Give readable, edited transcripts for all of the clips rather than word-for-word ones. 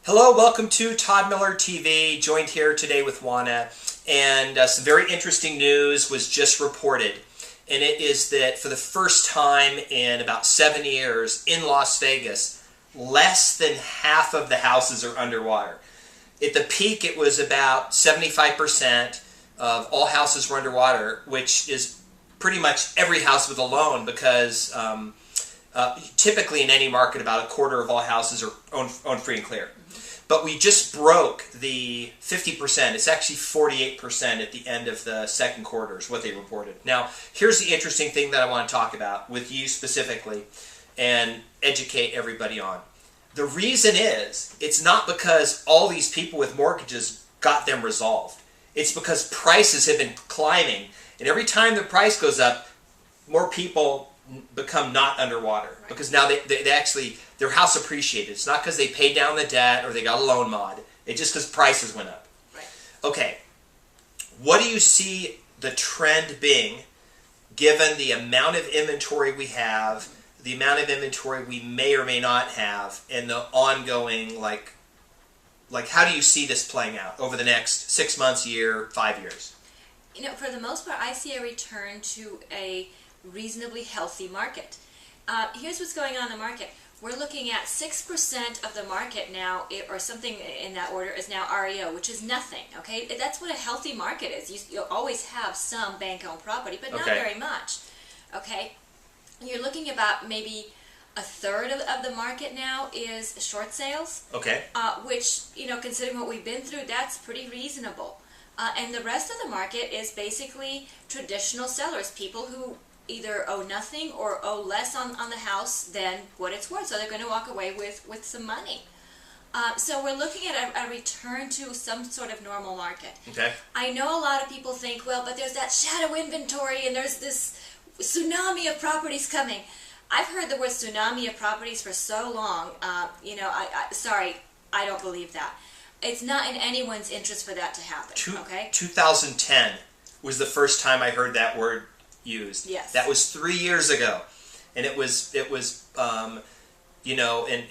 Hello, welcome to Todd Miller TV, joined here today with Oana. And some very interesting news was just reported. And it is that for the first time in about 7 years in Las Vegas, less than half of the houses are underwater. At the peak, it was about 75% of all houses were underwater, which is pretty much every house with a loan because typically in any market, about a quarter of all houses are owned free and clear. But we just broke the 50%. It's actually 48% at the end of the second quarter is what they reported. Now, here's the interesting thing that I want to talk about with you specifically and educate everybody on. The reason is, it's not because all these people with mortgages got them resolved. It's because prices have been climbing. And every time the price goes up, more people become not underwater. Right. Because now they actually, their house appreciated. It's not because they paid down the debt or they got a loan mod. It's just because prices went up. Right. Okay, what do you see the trend being given the amount of inventory we have, the amount of inventory we may or may not have, and the ongoing, like how do you see this playing out over the next 6 months, year, 5 years? You know, for the most part, I see a return to a reasonably healthy market. Here's what's going on in the market. We're looking at 6% of the market now, or something in that order, is now REO, which is nothing, okay? That's what a healthy market is. You'll always have some bank-owned property, but not very much, okay? You're looking about maybe a third of the market now is short sales, okay? Which, you know, considering what we've been through, that's pretty reasonable. And the rest of the market is basically traditional sellers, people who either owe nothing or owe less on the house than what it's worth, so they're going to walk away with some money. So we're looking at a return to some sort of normal market. Okay. I know a lot of people think, well, but there's that shadow inventory and there's this tsunami of properties coming. I've heard the word tsunami of properties for so long, you know, sorry, I don't believe that. It's not in anyone's interest for that to happen, okay? 2010 was the first time I heard that word used. Yes. That was 3 years ago, and it was you know, and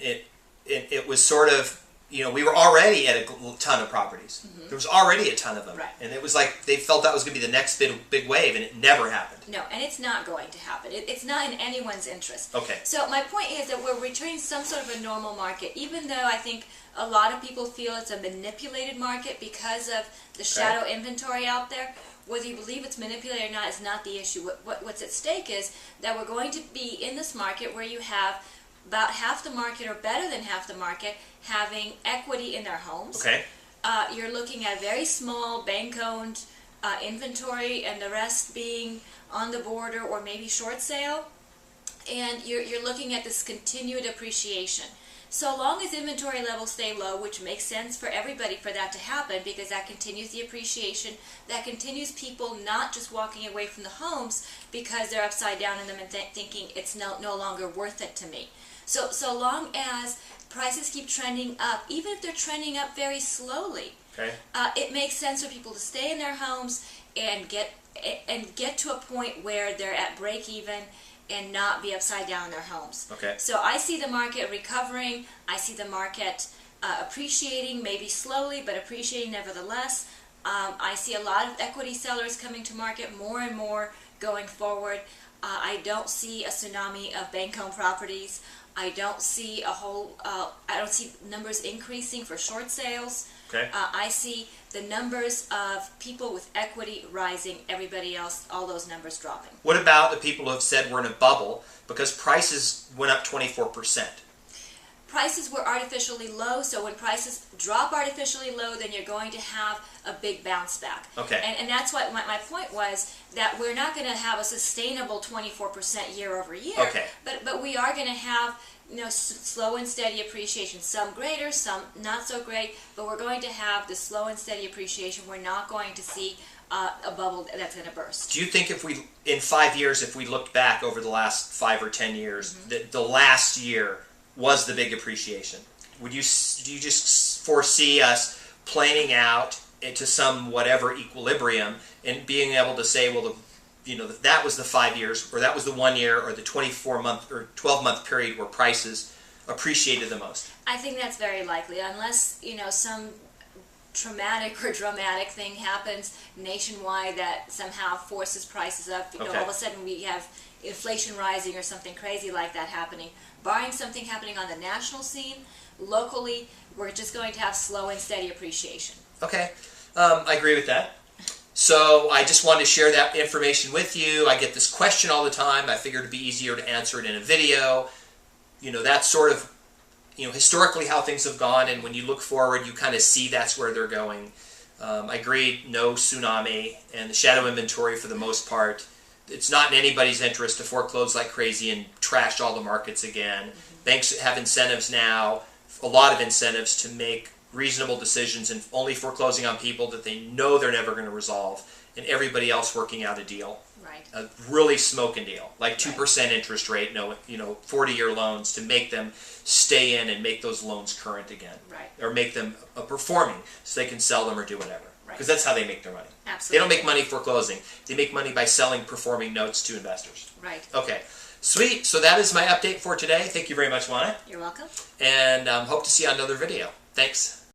it was sort of, you know, we were already at a ton of properties. Mm-hmm. There was already a ton of them, right. And it was like they felt that was going to be the next big wave, and it never happened. No, and it's not going to happen. It's not in anyone's interest. Okay. So my point is that we're returning some sort of a normal market, even though I think a lot of people feel it's a manipulated market because of the shadow inventory out there. Whether you believe it's manipulated or not is not the issue. What's at stake is that we're going to be in this market where you have about half the market or better than half the market having equity in their homes. Okay. You're looking at very small bank-owned inventory and the rest being on the border or maybe short sale. And you're looking at this continued appreciation. So long as inventory levels stay low, which makes sense for everybody for that to happen because that continues the appreciation, that continues people not just walking away from the homes because they're upside down in them and thinking it's no longer worth it to me. So long as prices keep trending up, even if they're trending up very slowly, it makes sense for people to stay in their homes and get to a point where they're at break even and not be upside down in their homes. Okay. So I see the market recovering. I see the market appreciating, maybe slowly, but appreciating nevertheless. I see a lot of equity sellers coming to market more and more going forward. I don't see a tsunami of bank-owned properties. I don't see I don't see numbers increasing for short sales. Okay. I see the numbers of people with equity rising, everybody else, all those numbers dropping. What about the people who have said we're in a bubble because prices went up 24%? Prices were artificially low, so when prices drop artificially low, then you're going to have a big bounce back. Okay. And that's what my point was, that we're not going to have a sustainable 24% year over year. Okay. But we are going to have, you know, slow and steady appreciation. Some greater, some not so great, but we're going to have the slow and steady appreciation. We're not going to see a bubble that's going to burst. Do you think in 5 years, if we looked back over the last 5 or 10 years, the last year was the big appreciation? Do you just foresee us planning out into some whatever equilibrium and being able to say, well, that was the 5 years, or that was the 1 year, or the 24-month or 12-month period where prices appreciated the most? I think that's very likely, unless, some traumatic or dramatic thing happens nationwide that somehow forces prices up. Okay. All of a sudden we have inflation rising or something crazy like that happening. Barring something happening on the national scene, locally, we're just going to have slow and steady appreciation. Okay, I agree with that. So I just wanted to share that information with you. I get this question all the time. I figured it'd be easier to answer it in a video. That's sort of, historically how things have gone, and when you look forward, you kind of see that's where they're going. I agree, no tsunami, and the shadow inventory for the most part, it's not in anybody's interest to foreclose like crazy and trash all the markets again. Mm-hmm. Banks have incentives now, a lot of incentives to make reasonable decisions and only foreclosing on people that they know they're never going to resolve, and everybody else working out a deal. Right. A really smoking deal, like 2% interest rate, 40-year loans to make them stay in and make those loans current again. Right. Or make them performing so they can sell them or do whatever. Right. Because that's how they make their money. Absolutely. They don't make money foreclosing. They make money by selling performing notes to investors. Right. Okay. Sweet. So that is my update for today. Thank you very much, Oana. You're welcome. And hope to see you on another video. Thanks.